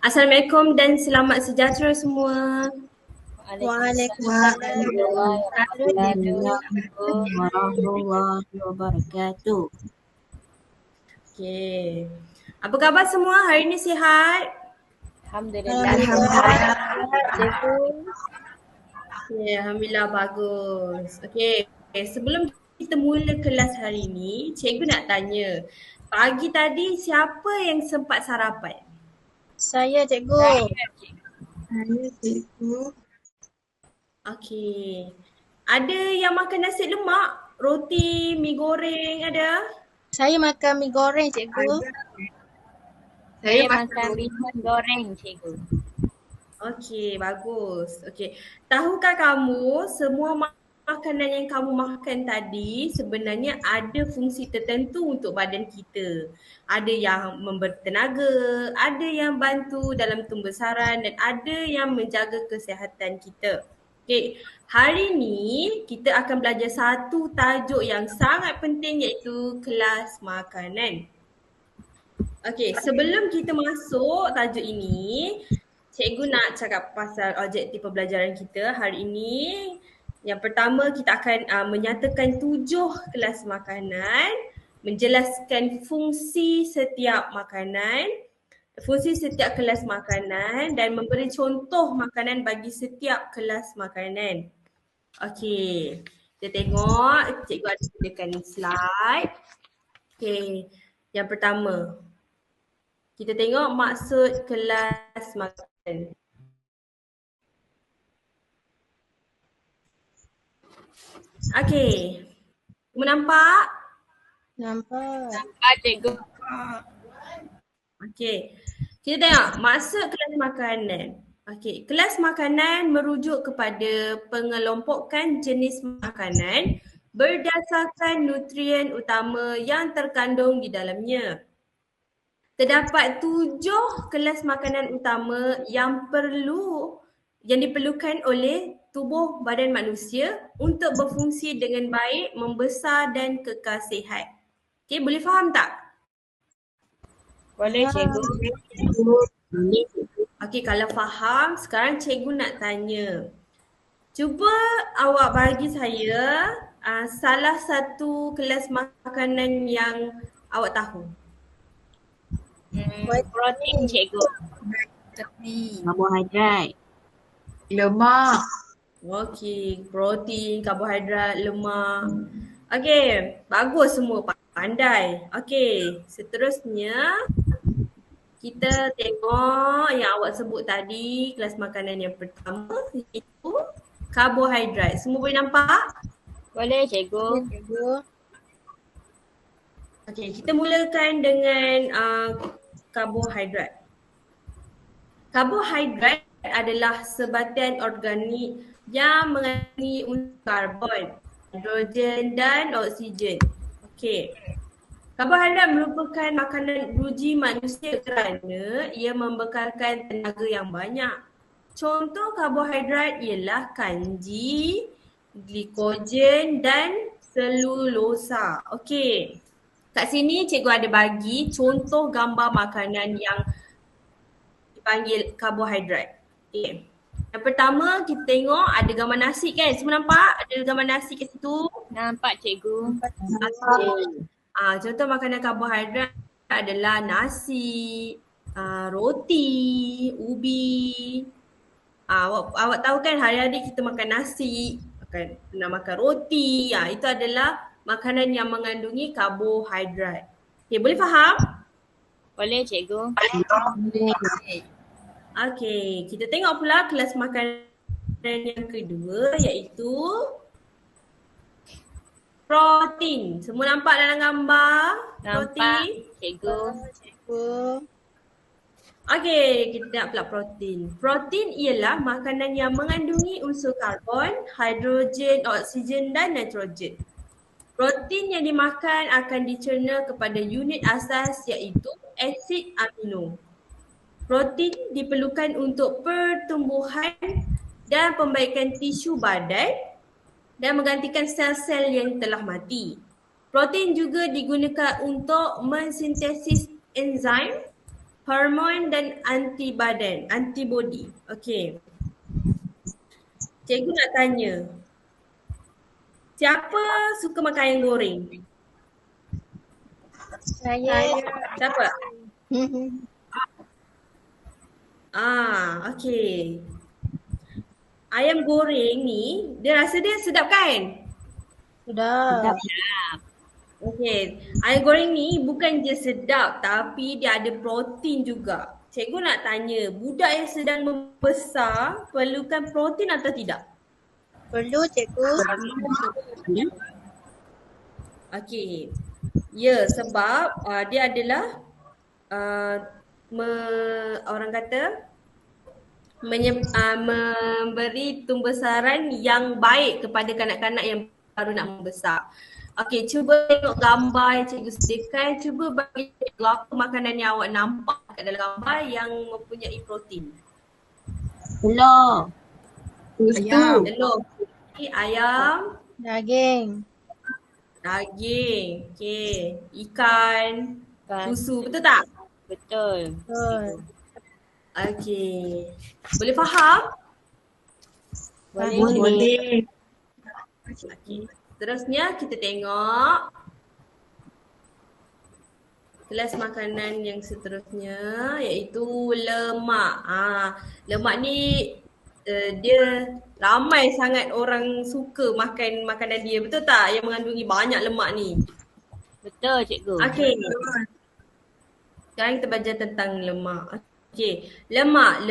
Assalamualaikum dan selamat sejahtera semua. Waalaikumsalam warahmatullahi wabarakatuh. Okey. Apa khabar semua? Hari ni sihat? Alhamdulillah. Okay, Alhamdulillah bagus. Okey, sebelum kita mula kelas hari ni, cikgu nak tanya. Pagi tadi siapa yang sempat sarapan? Saya cikgu. Saya cikgu. Okey. Ada yang makan nasi lemak, roti, mi goreng ada? Saya makan mi goreng cikgu. Saya makan bihun goreng cikgu. Okey, bagus. Okey. Tahukah kamu semua makanan yang kamu makan tadi sebenarnya ada fungsi tertentu untuk badan kita. Ada yang memberi tenaga, ada yang bantu dalam pembesaran dan ada yang menjaga kesihatan kita. Okey, hari ni kita akan belajar satu tajuk yang sangat penting iaitu kelas makanan. Okey, sebelum kita masuk tajuk ini, cikgu nak cakap pasal objektif pembelajaran kita hari ini. Yang pertama kita akan menyatakan 7 kelas makanan, menjelaskan fungsi setiap makanan, fungsi setiap kelas makanan dan memberi contoh makanan bagi setiap kelas makanan. Okey, kita tengok cikgu ada sediakan slide. Okey, yang pertama kita tengok maksud kelas makan. Okey. Kamu nampak? Nampak. Nampak cikgu. Okey. Kita tengok maksud kelas makanan. Okey, kelas makanan merujuk kepada pengelompokan jenis makanan berdasarkan nutrien utama yang terkandung di dalamnya. Terdapat 7 kelas makanan utama yang diperlukan oleh tubuh badan manusia untuk berfungsi dengan baik, membesar dan kekal sihat. Okey, boleh faham tak? Boleh cikgu. Okey, kalau faham, sekarang cikgu nak tanya. Cuba awak bagi saya salah satu kelas makanan yang awak tahu. Protein cikgu. Karbohidrat. Lemak. Okey, protein, karbohidrat, lemak. Okey, bagus semua, pandai. Okey, seterusnya kita tengok yang awak sebut tadi, kelas makanan yang pertama iaitu karbohidrat. Semua boleh nampak? Boleh cikgu. Okey, kita mulakan dengan karbohidrat. Karbohidrat adalah sebatian organik yang mengandungi unsur karbon, hidrogen dan oksigen. Okey. Karbohidrat merupakan makanan beruji manusia kerana ia membekalkan tenaga yang banyak. Contoh karbohidrat ialah kanji, glikogen dan selulosa. Okey. Kat sini cikgu ada bagi contoh gambar makanan yang dipanggil karbohidrat. Okay. Yang pertama kita tengok ada gambar nasi kan? Semua nampak? Ada gambar nasi kat situ? Nampak cikgu. Okay. Contoh makanan karbohidrat adalah nasi, roti, ubi. Awak tahu kan hari-hari kita makan nasi, pernah makan roti. Itu adalah makanan yang mengandungi karbohidrat. Okay, boleh faham? Boleh cikgu. Okey, kita tengok pula kelas makanan yang kedua iaitu protein. Semua nampak dalam gambar? Nampak Protein? cikgu. Okey, kita tengok pula protein. Protein ialah makanan yang mengandungi unsur karbon, hidrogen, oksigen dan nitrogen. Protein yang dimakan akan dicerna kepada unit asas iaitu asid amino. Protein diperlukan untuk pertumbuhan dan pembaikan tisu badan dan menggantikan sel-sel yang telah mati. Protein juga digunakan untuk mensintesis enzim hormon dan antibody. Okey. Cikgu nak tanya. Siapa suka makan ayam goreng? Saya. Siapa? Okey. Ayam goreng ni, dia rasa dia sedap kan? Sudah. Okey, ayam goreng ni bukan je sedap tapi dia ada protein juga. Cikgu nak tanya, budak yang sedang membesar perlukan protein atau tidak? Perlu cikgu. Okey. Ya, sebab dia adalah orang kata memberi tumbesaran yang baik kepada kanak-kanak yang baru nak membesar. Okey, cuba tengok gambar yang cikgu sediakan. Cuba bagi cikgu apa makanan yang awak nampak kat dalam gambar yang mempunyai protein. Telur. Ayam. Telur, ayam, Daging. okey, ikan, susu, betul tak? Betul. Betul. Okey. Boleh faham? Boleh. Okey. Seterusnya kita tengok kelas makanan yang seterusnya iaitu lemak. Lemak ni dia ramai sangat orang suka makan makanan dia, betul tak? Yang mengandungi banyak lemak ni. Betul cikgu. Okey. Sekarang kita belajar tentang lemak. Okey, lemak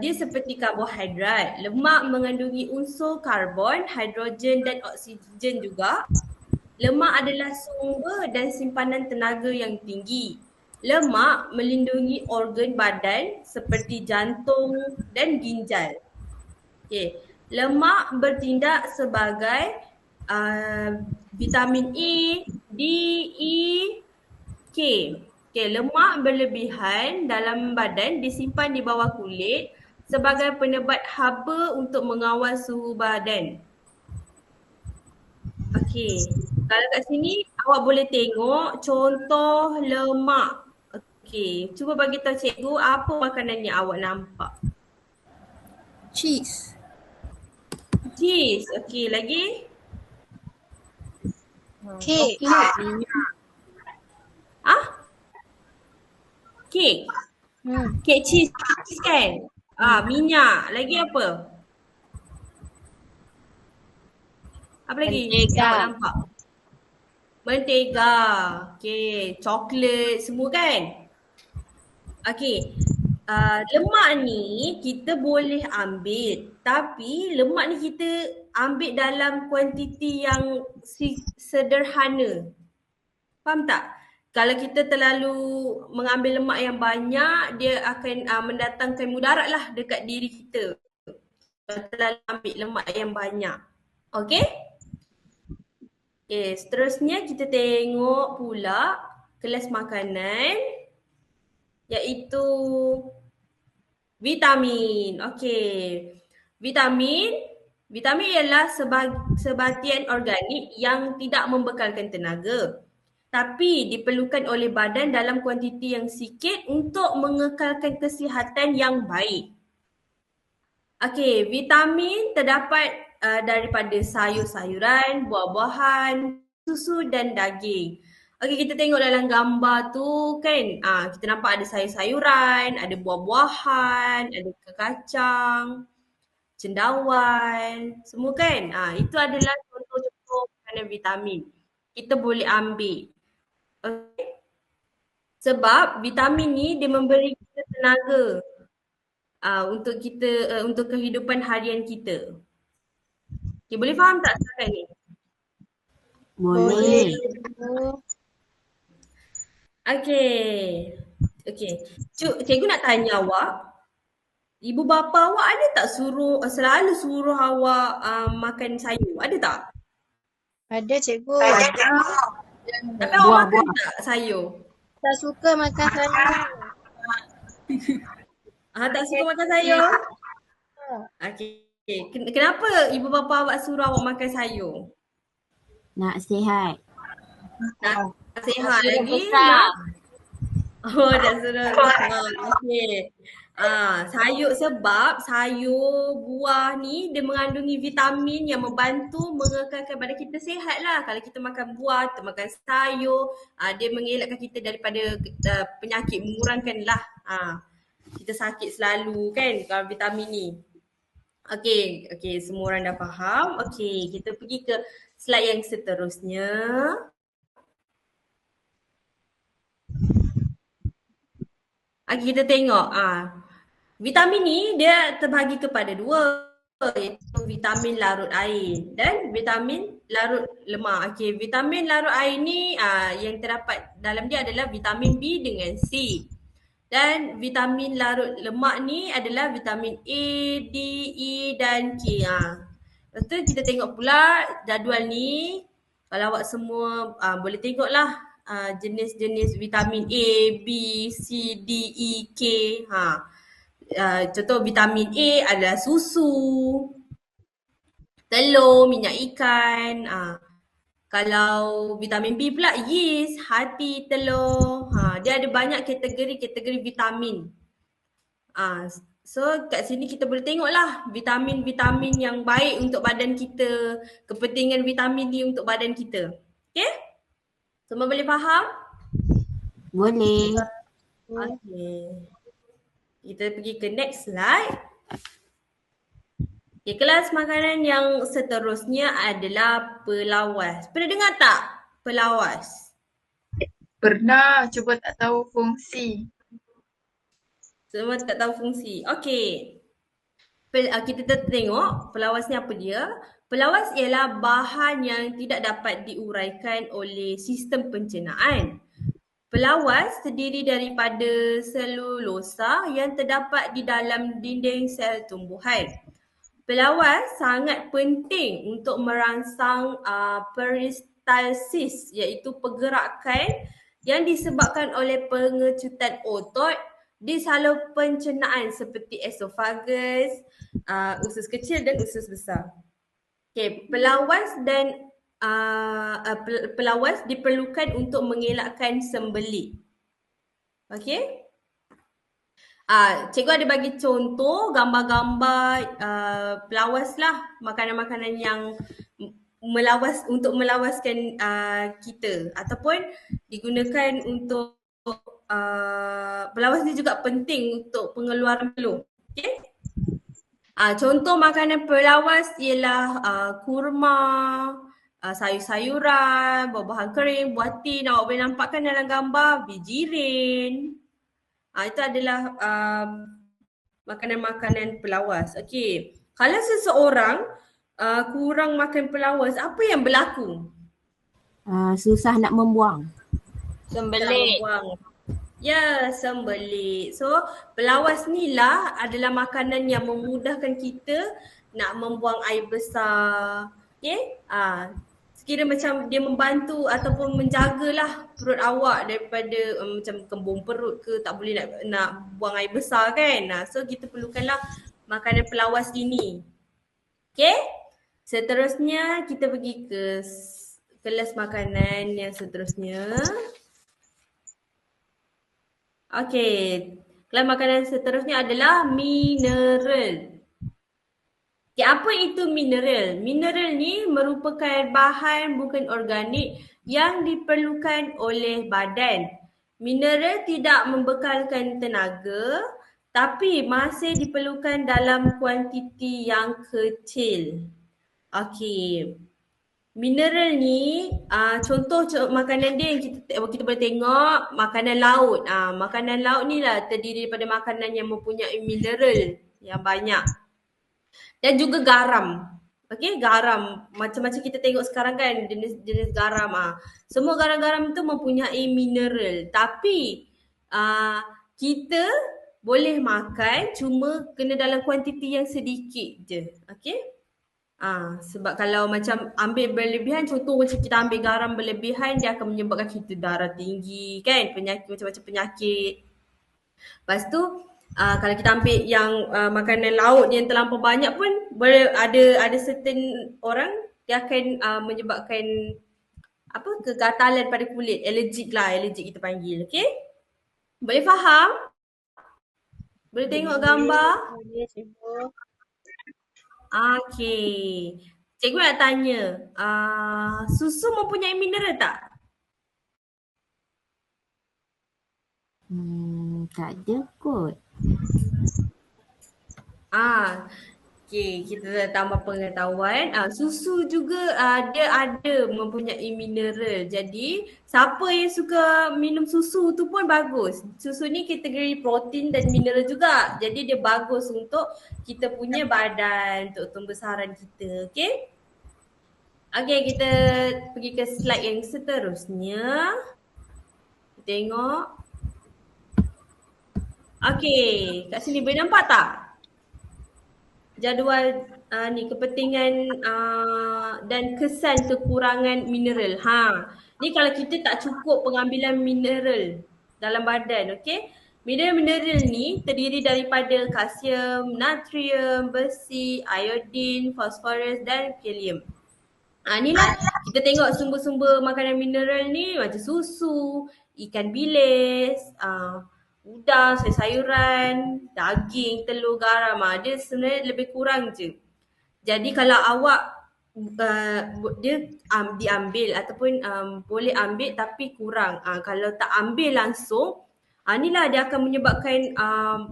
dia seperti karbohidrat. Lemak mengandungi unsur karbon, hidrogen dan oksigen juga. Lemak adalah sumber dan simpanan tenaga yang tinggi. Lemak melindungi organ badan seperti jantung dan ginjal. Okey, lemak bertindak sebagai vitamin A, D, E, K. Okay, lemak berlebihan dalam badan disimpan di bawah kulit sebagai penebat haba untuk mengawal suhu badan. Okey, kalau kat sini awak boleh tengok contoh lemak. Okey, cuba bagi tahu cikgu apa makanan yang awak nampak. Cheese. Cheese, okey, lagi? Cake. Kek. Hmm. Kek cheese kan? Minyak. Lagi apa? Apa lagi? Mentega. Yang awak nampak? Mentega. Okey, coklat semua kan? Okey. Lemak ni kita boleh ambil, tapi lemak ni kita ambil dalam kuantiti yang sederhana. Faham tak? Kalau kita terlalu mengambil lemak yang banyak, dia akan mendatangkan mudarat lah dekat diri kita. Kalau terlalu ambil lemak yang banyak. Okey? Okay, seterusnya kita tengok pula kelas makanan iaitu vitamin. Okey. Vitamin ialah sebatian organik yang tidak membekalkan tenaga, tapi diperlukan oleh badan dalam kuantiti yang sikit untuk mengekalkan kesihatan yang baik. Okey, vitamin terdapat daripada sayur-sayuran, buah-buahan, susu dan daging. Okey, kita tengok dalam gambar tu kan, kita nampak ada sayur-sayuran, ada buah-buahan, ada kacang, cendawan, semua kan? Itu adalah contoh-contoh makanan vitamin. Kita boleh ambil. Okay. Sebab vitamin ni dia memberi kita tenaga untuk kita untuk kehidupan harian kita. Okay, boleh faham tak sekarang ni? Boleh. Okay. Cikgu nak tanya awak, ibu bapa awak ada tak selalu suruh awak makan sayur? Ada tak? Ada cikgu. Tapi awak makan tak sayur? Tak suka makan sayur. Tak suka makan sayur? Okay. Kenapa ibu bapa awak suruh awak makan sayur? Nak sihat. Nak sihat lagi? Oh, dah suruh. Okey. Sayur sebab sayur, buah ni dia mengandungi vitamin yang membantu mengekalkan badan kita sihat lah. Kalau kita makan buah, kita makan sayur, dia mengelakkan kita daripada penyakit, mengurangkan lah kita sakit selalu kan kalau vitamin ni. Okey, semua orang dah faham. Okey, kita pergi ke slide yang seterusnya. Kita tengok vitamin ni dia terbahagi kepada dua, iaitu vitamin larut air dan vitamin larut lemak. Okey, vitamin larut air ni yang terdapat dalam dia adalah vitamin B dengan C. Dan vitamin larut lemak ni adalah vitamin A, D, E dan K. Lepas tu kita tengok pula jadual ni. Kalau awak semua boleh tengoklah jenis-jenis vitamin A, B, C, D, E, K. Contoh vitamin A adalah susu, telur, minyak ikan. Kalau vitamin B pula yeast, hati telur. Dia ada banyak kategori-kategori vitamin. So kat sini kita boleh tengoklah vitamin-vitamin yang baik untuk badan kita, kepentingan vitamin ni untuk badan kita. Okay? Semua boleh faham? Boleh. Okay. Kita pergi ke next slide. Okay, kelas makanan yang seterusnya adalah pelawas. Pernah dengar tak pelawas? Pernah, cuba tak tahu fungsi. Semua tak tahu fungsi. Okey. Kita tengok pelawas ni apa dia. Pelawas ialah bahan yang tidak dapat diuraikan oleh sistem pencernaan. Pelawas terdiri daripada selulosa yang terdapat di dalam dinding sel tumbuhan. Pelawas sangat penting untuk merangsang peristalsis, iaitu pergerakan yang disebabkan oleh pengecutan otot di saluran pencernaan seperti esofagus, usus kecil dan usus besar. Okey, pelawas diperlukan untuk mengelakkan sembelit. Okey? Cikgu ada bagi contoh gambar-gambar pelawas lah, makanan-makanan yang untuk melawaskan kita ataupun digunakan untuk pelawas ni juga penting untuk pengeluaran peluh. Okay? Contoh makanan pelawas ialah kurma, sayur-sayuran, buah-buahan kering, buah tin. Awak boleh nampakkan dalam gambar bijirin. Itu adalah makanan-makanan pelawas. Okey. Kalau seseorang kurang makan pelawas, apa yang berlaku? Susah nak membuang. Sembelit. Ya, sembelit. So, pelawas ni lah adalah makanan yang memudahkan kita nak membuang air besar. Okey? Sekira macam dia membantu ataupun menjagalah perut awak daripada macam kembung perut ke, tak boleh nak buang air besar kan. So kita perlukanlah makanan pelawas ini. Okay? Seterusnya kita pergi ke kelas makanan yang seterusnya. Okay, kelas makanan seterusnya adalah mineral. Okay, apa itu mineral? Mineral ni merupakan bahan bukan organik yang diperlukan oleh badan. Mineral tidak membekalkan tenaga tapi masih diperlukan dalam kuantiti yang kecil. Okey. Mineral ni contoh makanan dia yang kita boleh tengok makanan laut. Makanan laut ni lah terdiri daripada makanan yang mempunyai mineral yang banyak. Dan juga garam. Okey, garam. Macam-macam kita tengok sekarang kan jenis-jenis garam. Semua garam-garam tu mempunyai mineral. Tapi kita boleh makan cuma kena dalam kuantiti yang sedikit je. Okey? Sebab kalau macam ambil berlebihan, contoh macam kita ambil garam berlebihan, dia akan menyebabkan kita darah tinggi kan, penyakit macam-macam penyakit. Lepas tu kalau kita ambil yang makanan laut yang terlampau banyak pun ada certain orang dia akan menyebabkan kegatalan pada kulit, allergic kita panggil, okey? Boleh faham? Boleh tengok gambar? Boleh cikgu. Okey. Cikgu nak tanya, susu mempunyai mineral tak? Tak ada kot. Okey, kita dah tambah pengetahuan. Susu juga dia ada mempunyai mineral. Jadi, siapa yang suka minum susu tu pun bagus. Susu ni kategori protein dan mineral juga. Jadi dia bagus untuk kita punya badan, untuk pembesaran kita. Okey? Okey, kita pergi ke slide yang seterusnya. Tengok. Okey, kat sini boleh nampak tak? Jadual ni kepentingan dan kesan kekurangan mineral. Ni kalau kita tak cukup pengambilan mineral dalam badan, okey? Mineral-mineral ni terdiri daripada kalsium, natrium, besi, iodin, fosforus dan kalium. Inilah kita tengok sumber-sumber makanan mineral ni macam susu, ikan bilis, udang, sayur-sayuran, daging, telur, garam. Dia sebenarnya lebih kurang je. Jadi kalau awak dia diambil ataupun boleh ambil tapi kurang. Kalau tak ambil langsung, inilah dia akan menyebabkan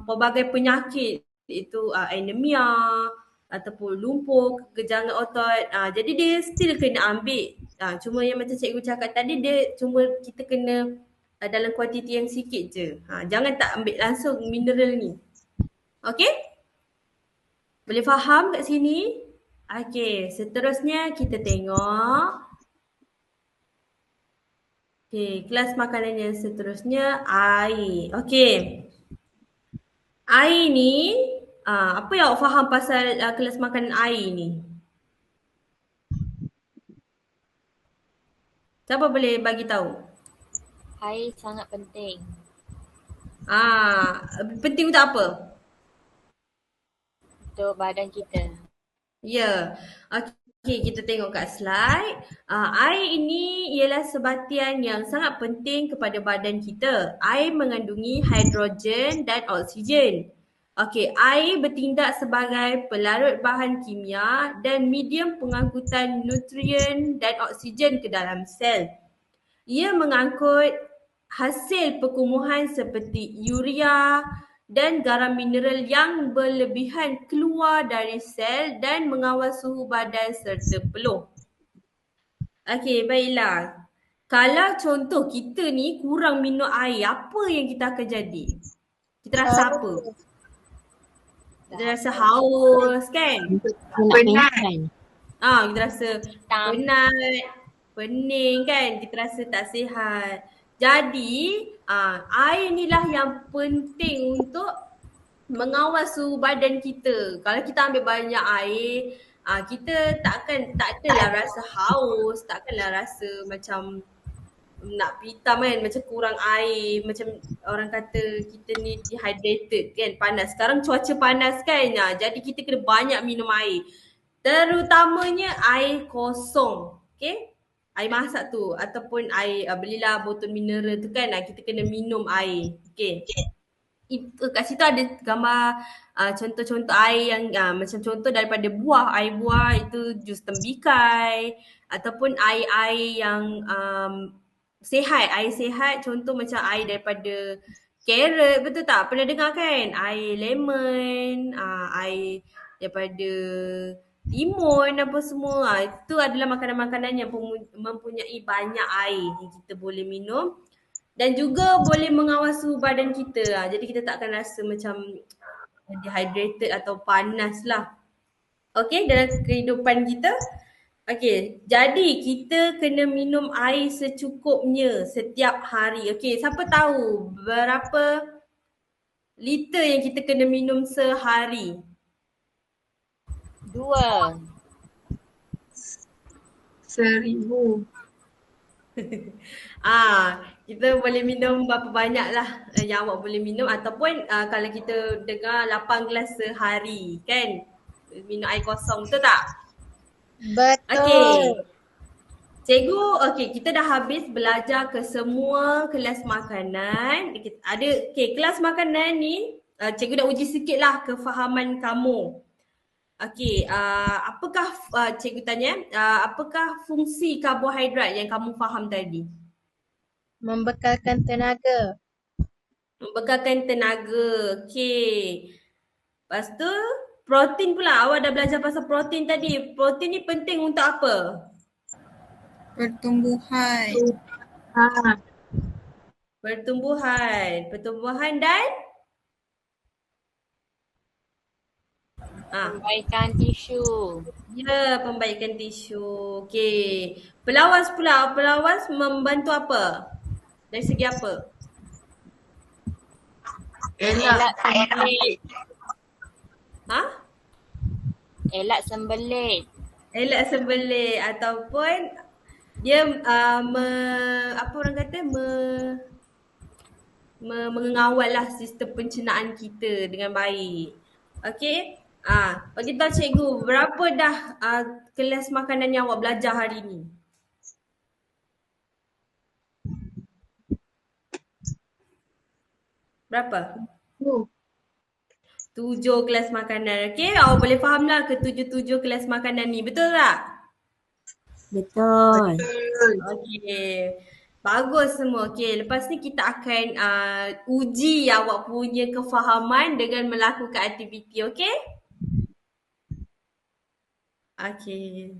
pelbagai penyakit, iaitu anemia ataupun lumpuh, kegenjangan otot. Jadi dia still kena ambil. Cuma yang macam cikgu cakap tadi, dia cuma kita kena dalam kuantiti yang sikit je. Jangan tak ambil langsung mineral ni. Okey? Boleh faham kat sini? Okey, seterusnya kita tengok. Okey, kelas makanan yang seterusnya air. Okey. Air ni, apa yang awak faham pasal kelas makanan air ni? Siapa boleh bagi tahu? Air sangat penting. Penting untuk apa? Untuk badan kita. Ya. Okey, kita tengok kat slide. Air ini ialah sebatian yang sangat penting kepada badan kita. Air mengandungi hidrogen dan oksigen. Okey, air bertindak sebagai pelarut bahan kimia dan medium pengangkutan nutrien dan oksigen ke dalam sel. Ia mengangkut hasil perkumuhan seperti urea dan garam mineral yang berlebihan keluar dari sel dan mengawal suhu badan serta peluh. Okey, baiklah. Kalau contoh kita ni kurang minum air, apa yang kita akan jadi? Kita rasa apa? Kita rasa haus kan? Nak Penat. pengsan. Kita rasa penat, pening kan? Kita rasa tak sihat. Jadi, air inilah yang penting untuk mengawal suhu badan kita. Kalau kita ambil banyak air, kita tak adalah rasa haus, takkanlah rasa macam nak pitam kan, macam kurang air, macam orang kata kita ni dehydrated kan, panas. Sekarang cuaca panas kan, jadi kita kena banyak minum air. Terutamanya air kosong, okay? Air masak tu ataupun air, belilah botol mineral tu kan, kita kena minum air, okay? Itu kat situ ada gambar contoh-contoh air yang macam contoh daripada buah. Air buah itu jus tembikai ataupun air-air yang sihat. Air sihat contoh macam air daripada carrot, betul tak? Pernah dengar kan? Air lemon, air daripada timun apa semua. Itu adalah makanan-makanan yang mempunyai banyak air yang kita boleh minum. Dan juga boleh mengawal suhu badan kita. Jadi kita tak akan rasa macam dehydrated atau panas lah. Okay, dalam kehidupan kita. Okay, jadi kita kena minum air secukupnya setiap hari. Okay, siapa tahu berapa liter yang kita kena minum sehari? 2. 1000. Kita boleh minum berapa banyak lah yang awak boleh minum, ataupun kalau kita dengar 8 gelas sehari kan, minum air kosong, betul tak? Betul. Okey. Cikgu, okey, kita dah habis belajar ke semua kelas makanan. Kelas makanan ni cikgu dah uji sikit lah kefahaman kamu. Okey, cikgu tanya, apakah fungsi karbohidrat yang kamu faham tadi? Membekalkan tenaga. Membekalkan tenaga. Okey. Lepas tu, protein pula. Awak dah belajar pasal protein tadi. Protein ni penting untuk apa? Pertumbuhan. Pertumbuhan dan Perbaikan tisu. ya, pembaikan tisu. Okey. Pelawas pula. Pelawas membantu apa? Dari segi apa? Elak sembelit. Ha? Elak sembelit. Elak sembelit ataupun dia apa orang kata mengawal lah sistem pencernaan kita dengan baik. Okey. Bagi tahu cikgu, berapa dah kelas makanan yang awak belajar hari ni? Berapa? 7 kelas makanan. Okey, awak boleh faham lah ke 7 kelas makanan ni. Betul tak? Betul. Okey. Bagus semua. Okey, lepas ni kita akan uji awak punya kefahaman dengan melakukan aktiviti, okey? Okey.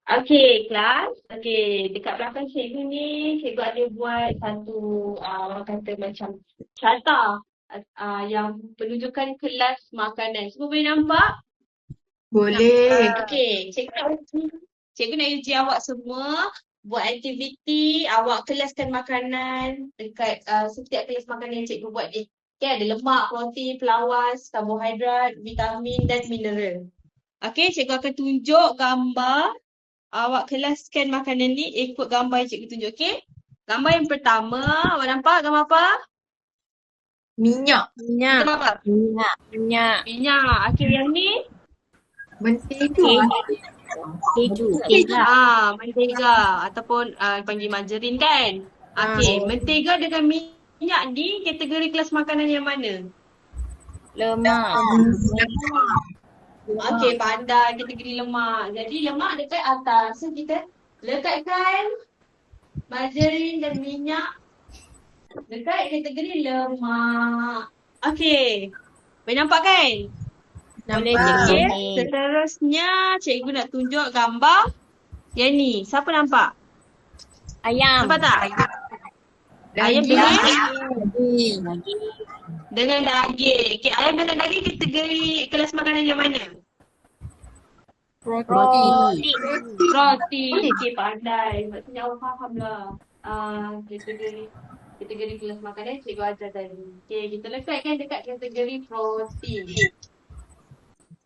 Okey, kelas. Okey, dekat belakang cikgu ni, cikgu ada buat satu orang kata macam carta yang penunjukan kelas makanan. Semua boleh nampak? Boleh. Okey, cikgu nak uji awak semua buat aktiviti, awak kelaskan makanan dekat setiap kelas makanan yang cikgu buat ni. Okay, ada lemak, protein, pelawas, karbohidrat, vitamin dan mineral. Okey, cikgu akan tunjuk gambar. Awak kelaskan makanan ni ikut gambar yang cikgu tunjuk, okey? Gambar yang pertama, awak nampak gambar apa? Minyak. Gambar apa? Minyak. Minyak. Okey, yang ni? Mentega. Keju. Mentega ataupun panggil margarin kan? Okey, mentega dengan minyak ni kategori kelas makanan yang mana? Lemak. Okey, pandai kategori lemak. Jadi lemak dekat atas. So kita lekatkan margarin dan minyak dekat kategori lemak. Okey. Boleh nampak kan? Boleh Okey. cikgu. Seterusnya cikgu nak tunjuk gambar yang ni. Siapa nampak? Ayam. Nampak tak? Ayam Daging. dengan daging. Okey, ayam dengan daging kategori kelas makanan yang mana? Roti. Roti. Okey, pandai. Maksudnya awak faham lah. Kategori kelas makanan cikgu ajar tadi. Okey, kita lekatkan dekat kategori protein.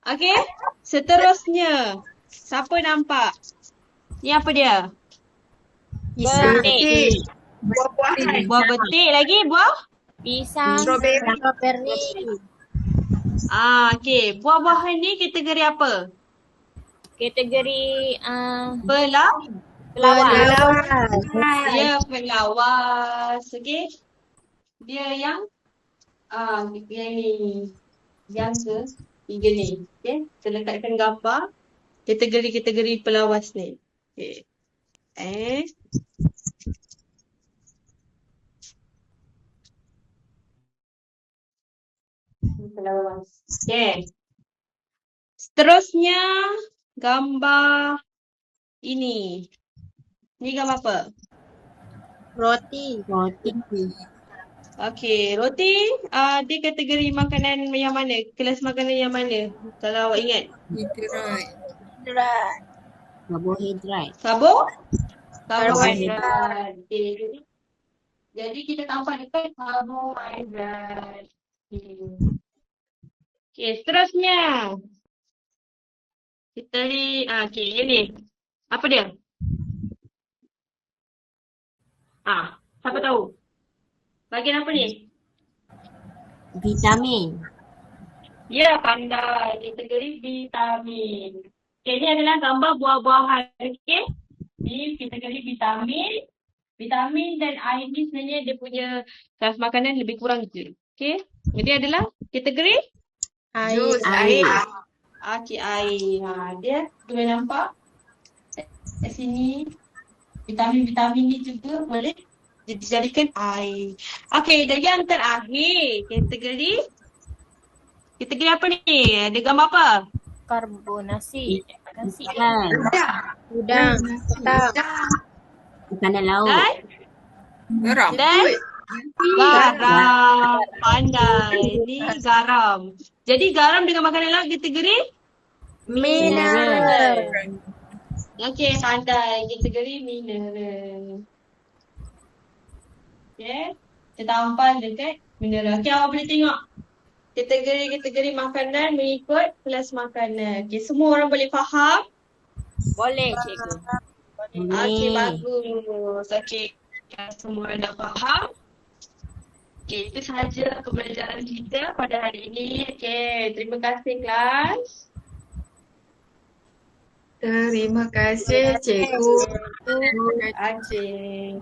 Okey, seterusnya. Siapa nampak? Ni apa dia? Betik. Buah-buahan. Buah betik lagi, buah? Pisang. Strawberry. Okey. Buah-buahan ni kategori apa? Kategori Pelawas. Dia pelawas. Okey. Dia yang ni. Yang ketiga ni. Okey. Kita letakkan gambar kategori-kategori pelawas ni. Okey. Pelawas. Okey. Seterusnya gambar ini. Ni gambar apa? Roti. Okey, roti dia kategori makanan yang mana? Kelas makanan yang mana? Kalau awak ingat. Karbohidrat. Karbohidrat. Okey. Jadi kita tampak dekat karbohidrat. Okey, seterusnya. Kita ni, okey, yang ni. Apa dia? Siapa tahu? Bahagian apa ni? Vitamin. Ya, pandai. Kategori vitamin. Okey, ni adalah gambar buah-buahan. Okey. Ni kategori vitamin. Vitamin dan air ni sebenarnya dia punya kelas makanan lebih kurang je. Okey. Jadi adalah kategori Air. Air. okey air. Dia boleh nampak kat sini vitamin-vitamin ni juga boleh dijadikan air. Okey, dan yang terakhir kategori apa ni? Ada gambar apa? Karbonasi. Nasi. Ikan. Udang. Ketam. Makanan laut. Dan Rambut. garam. Pandai. Ni garam. Jadi garam dengan makanan laut kategori? Mineral. Okey, pandai. Kategori mineral. Okey. Kita tampal dekat mineral. Okey, awak boleh tengok kategori-kategori makanan mengikut kelas makanan. Okey, semua orang boleh faham? Boleh cikgu. Okey, Boleh. bagus. Okey, semua orang dah faham. Okey, itu sahaja pembelajaran kita pada hari ini. Okey, terima kasih kelas. Terima kasih cikgu. Okey.